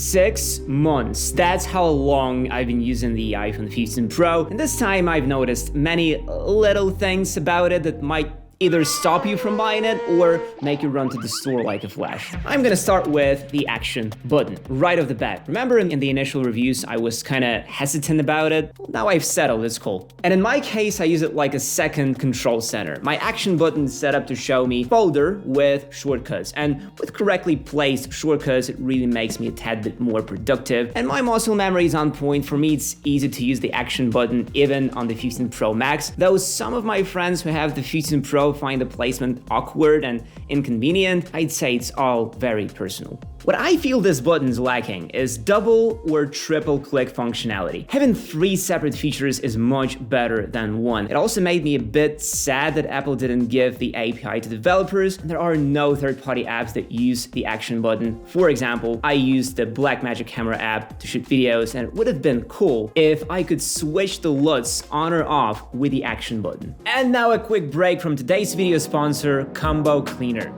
6 months. That's how long I've been using the iPhone 15 Pro, and this time I've noticed many little things about it that might either stop you from buying it or make you run to the store like a flash. I'm gonna start with the action button right off the bat. Remember in the initial reviews I was kinda hesitant about it? Well, now I've settled, it's cool. And in my case I use it like a second control center. My action button is set up to show me folder with shortcuts, and with correctly placed shortcuts it really makes me a tad bit more productive, and my muscle memory is on point. For me it's easy to use the action button even on the 15 Pro Max, though some of my friends who have the 15 Pro find the placement awkward and inconvenient. I'd say it's all very personal. What I feel this button's lacking is double or triple click functionality. Having 3 separate features is much better than one. It also made me a bit sad that Apple didn't give the API to developers, and there are no third-party apps that use the action button. For example, I used the Blackmagic Camera app to shoot videos, and it would have been cool if I could switch the LUTs on or off with the action button. And now a quick break from today's video sponsor, Combo Cleaner.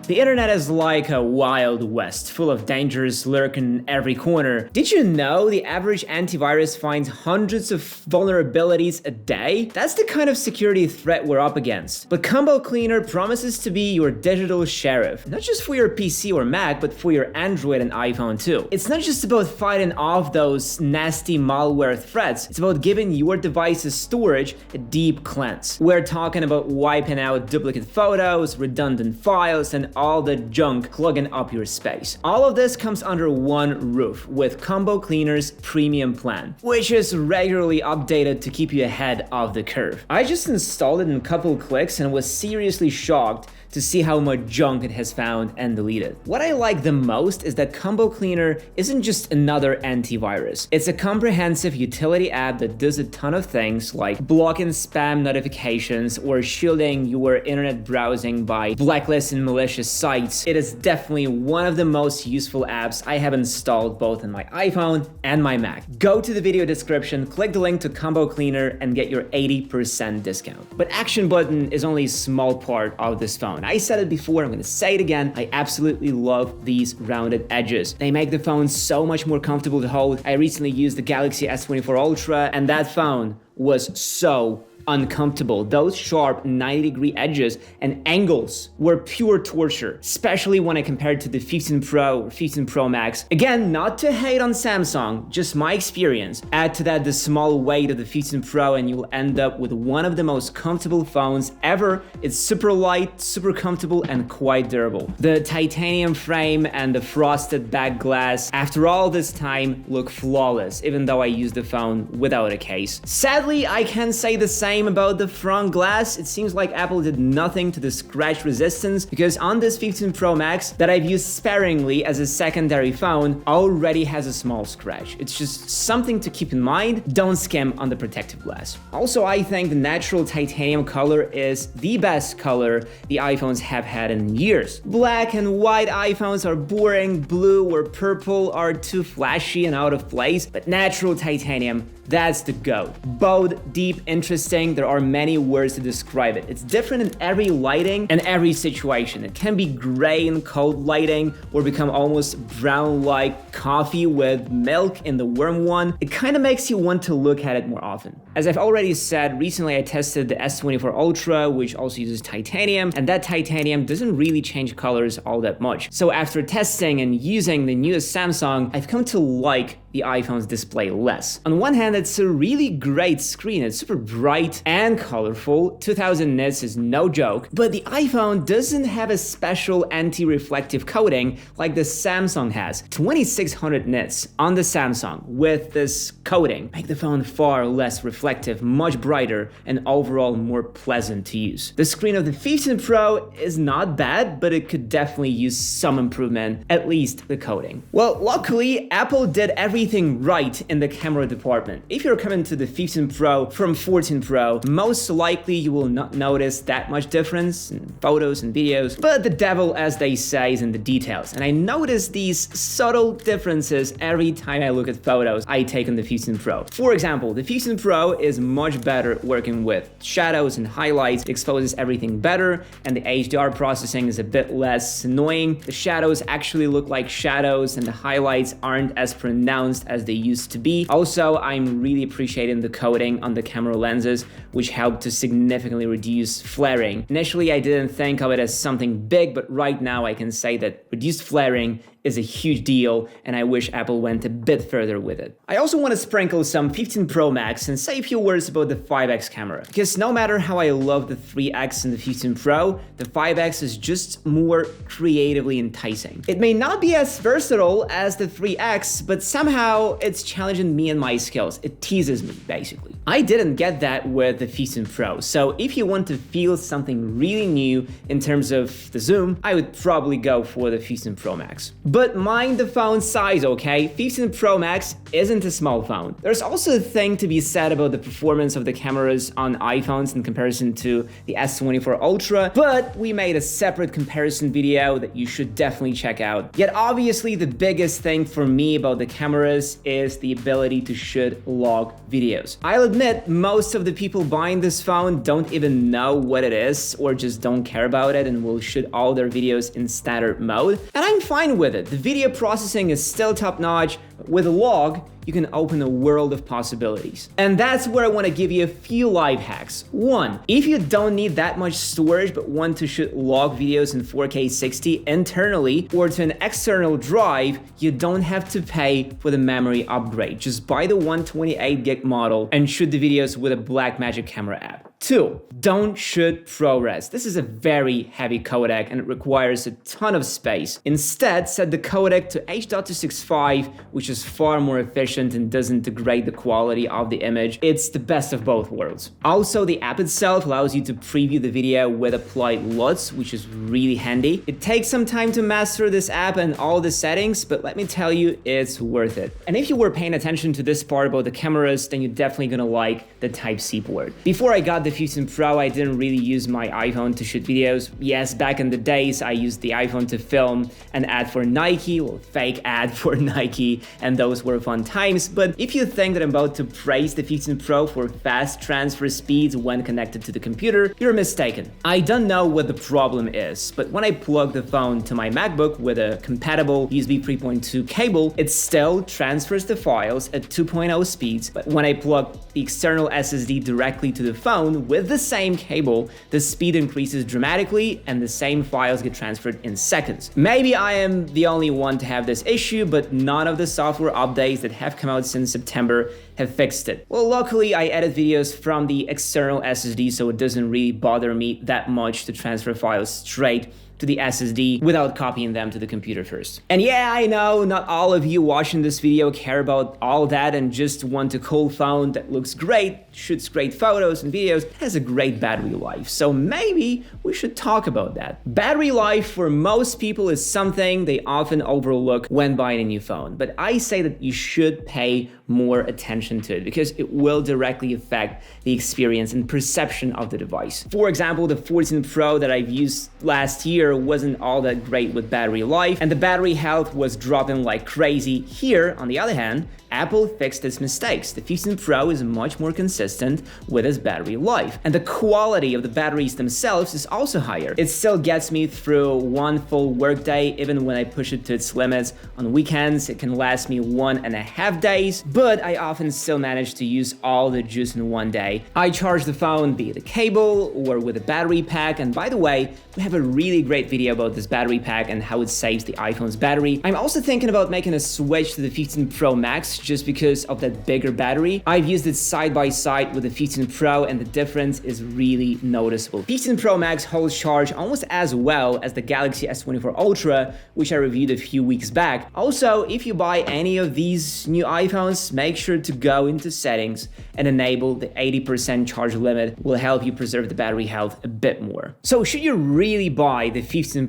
The internet is like a wild west, full of dangers lurking in every corner. Did you know the average antivirus finds hundreds of vulnerabilities a day? That's the kind of security threat we're up against. But Combo Cleaner promises to be your digital sheriff, not just for your PC or Mac, but for your Android and iPhone too. It's not just about fighting off those nasty malware threats, it's about giving your device's storage a deep cleanse. We're talking about wiping out duplicate photos, redundant files, and all the junk clogging up your space. All of this comes under one roof with Combo Cleaner's premium plan, which is regularly updated to keep you ahead of the curve. I just installed it in a couple clicks and was seriously shocked to see how much junk it has found and deleted. What I like the most is that Combo Cleaner isn't just another antivirus. It's a comprehensive utility app that does a ton of things like blocking spam notifications or shielding your internet browsing by blacklisting malicious sites. It is definitely one of the most useful apps I have installed both on my iPhone and my Mac. Go to the video description, click the link to Combo Cleaner and get your 80% discount. But action button is only a small part of this phone. I said it before, I'm gonna say it again, I absolutely love these rounded edges. They make the phone so much more comfortable to hold. I recently used the Galaxy S24 Ultra and that phone was so uncomfortable. Those sharp 90-degree edges and angles were pure torture, especially when I compared to the 15 Pro or 15 Pro Max. Again, not to hate on Samsung, just my experience. Add to that the small weight of the 15 Pro and you will end up with one of the most comfortable phones ever. It's super light, super comfortable, and quite durable. The titanium frame and the frosted back glass, after all this time, look flawless, even though I used the phone without a case. Sadly, I can't say the same about the front glass. It seems like Apple did nothing to the scratch resistance, because on this 15 Pro Max that I've used sparingly as a secondary phone already has a small scratch. It's just something to keep in mind. Don't skim on the protective glass. Also, I think the natural titanium color is the best color the iPhones have had in years. Black and white iPhones are boring, blue or purple are too flashy and out of place, but natural titanium, that's the GOAT. Bold, deep, interesting, there are many words to describe it. It's different in every lighting and every situation. It can be gray in cold lighting or become almost brown like coffee with milk in the warm one. It kind of makes you want to look at it more often. As I've already said, recently I tested the S24 Ultra, which also uses titanium, and that titanium doesn't really change colors all that much. So after testing and using the newest Samsung, I've come to like the iPhone's display less. On one hand, it's a really great screen. It's super bright and colorful. 2000 nits is no joke, but the iPhone doesn't have a special anti-reflective coating like the Samsung has. 2600 nits on the Samsung with this coating make the phone far less reflective, much brighter, and overall more pleasant to use. The screen of the 15 Pro is not bad, but it could definitely use some improvement, at least the coating. Well, luckily, Apple did everything right in the camera department. if you're coming to the 15 Pro from 14 Pro, most likely you will not notice that much difference in photos and videos, but the devil, as they say, is in the details. And I notice these subtle differences every time I look at photos I take on the 15 Pro. For example, the 15 Pro is much better working with shadows and highlights, it exposes everything better, and the HDR processing is a bit less annoying. The shadows actually look like shadows and the highlights aren't as pronounced as they used to be. Also, I'm really appreciating the coating on the camera lenses, which helped to significantly reduce flaring. Initially, I didn't think of it as something big, but right now I can say that reduced flaring is a huge deal, and I wish Apple went a bit further with it. I also want to sprinkle some 15 Pro Max and say a few words about the 5X camera, because no matter how I love the 3X and the 15 Pro, the 5X is just more creatively enticing. It may not be as versatile as the 3X, but somehow it's challenging me and my skills. It teases me, basically. I didn't get that with the 15 Pro, so if you want to feel something really new in terms of the zoom, I would probably go for the 15 Pro Max. But mind the phone size, okay? 15 Pro Max isn't a small phone. There's also a thing to be said about the performance of the cameras on iPhones in comparison to the S24 Ultra, but we made a separate comparison video that you should definitely check out. Yet obviously the biggest thing for me about the cameras is the ability to shoot log videos. I'll admit most of the people buying this phone don't even know what it is or just don't care about it and will shoot all their videos in standard mode, and I'm fine with it. The video processing is still top-notch, but with a log, you can open a world of possibilities. And that's where I want to give you a few life hacks. 1. If you don't need that much storage but want to shoot log videos in 4K 60 internally or to an external drive, you don't have to pay for the memory upgrade. Just buy the 128 gig model and shoot the videos with a Blackmagic camera app. 2. Don't shoot ProRes. This is a very heavy codec and it requires a ton of space. Instead, set the codec to H.265, which is far more efficient and doesn't degrade the quality of the image. It's the best of both worlds. Also, the app itself allows you to preview the video with applied LUTs, which is really handy. It takes some time to master this app and all the settings, but let me tell you, it's worth it. And if you were paying attention to this part about the cameras, then you're definitely gonna like the Type-C port. Before I got the 15 Pro, I didn't really use my iPhone to shoot videos. Yes, back in the days, I used the iPhone to film an ad for Nike, well, fake ad for Nike, and those were fun times. But if you think that I'm about to praise the 15 Pro for fast transfer speeds when connected to the computer, you're mistaken. I don't know what the problem is, but when I plug the phone to my MacBook with a compatible USB 3.2 cable, it still transfers the files at 2.0 speeds, but when I plug the external SSD directly to the phone with the same cable, the speed increases dramatically and the same files get transferred in seconds. Maybe I am the only one to have this issue, but none of the software updates that have come out since September have fixed it. Well, luckily I edit videos from the external SSD, so it doesn't really bother me that much to transfer files straight to the SSD without copying them to the computer first. And yeah, I know not all of you watching this video care about all that and just want a cool phone that looks great, shoots great photos and videos, has a great battery life. So maybe we should talk about that. Battery life for most people is something they often overlook when buying a new phone, but I say that you should pay more attention to it because it will directly affect the experience and perception of the device. For example, the 14 Pro that I've used last year wasn't all that great with battery life, and the battery health was dropping like crazy. Here, on the other hand, Apple fixed its mistakes. The 15 Pro is much more consistent with its battery life, and the quality of the batteries themselves is also higher. It still gets me through one full workday, even when I push it to its limits. On weekends, it can last me 1.5 days, but I often still manage to use all the juice in one day. I charge the phone via the cable or with a battery pack, and by the way, we have a really great video about this battery pack and how it saves the iPhone's battery. I'm also thinking about making a switch to the 15 Pro Max just because of that bigger battery. I've used it side by side with the 15 Pro and the difference is really noticeable. 15 Pro Max holds charge almost as well as the Galaxy S24 Ultra, which I reviewed a few weeks back. Also, if you buy any of these new iPhones, make sure to go into settings and enable the 80% charge limit. Will help you preserve the battery health a bit more. So should you really buy the 15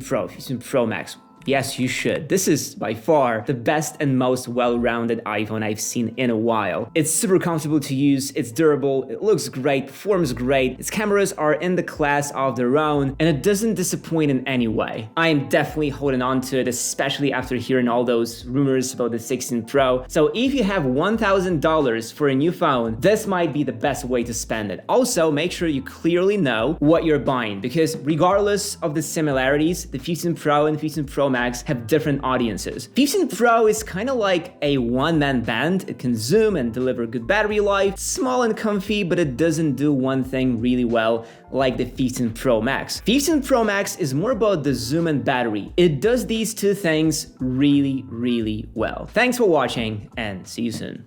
Pro Max? Yes, you should. This is by far the best and most well-rounded iPhone I've seen in a while. It's super comfortable to use, it's durable, it looks great, performs great, its cameras are in the class of their own, and it doesn't disappoint in any way. I am definitely holding on to it, especially after hearing all those rumors about the 16 Pro. So if you have $1,000 for a new phone, this might be the best way to spend it. Also, make sure you clearly know what you're buying, because regardless of the similarities, the 15 Pro and 15 Pro Max have different audiences. 15 Pro is kind of like a one-man band. It can zoom and deliver good battery life, it's small and comfy, but it doesn't do one thing really well like the 15 Pro Max. 15 Pro Max is more about the zoom and battery. It does these two things really, really well. Thanks for watching and see you soon.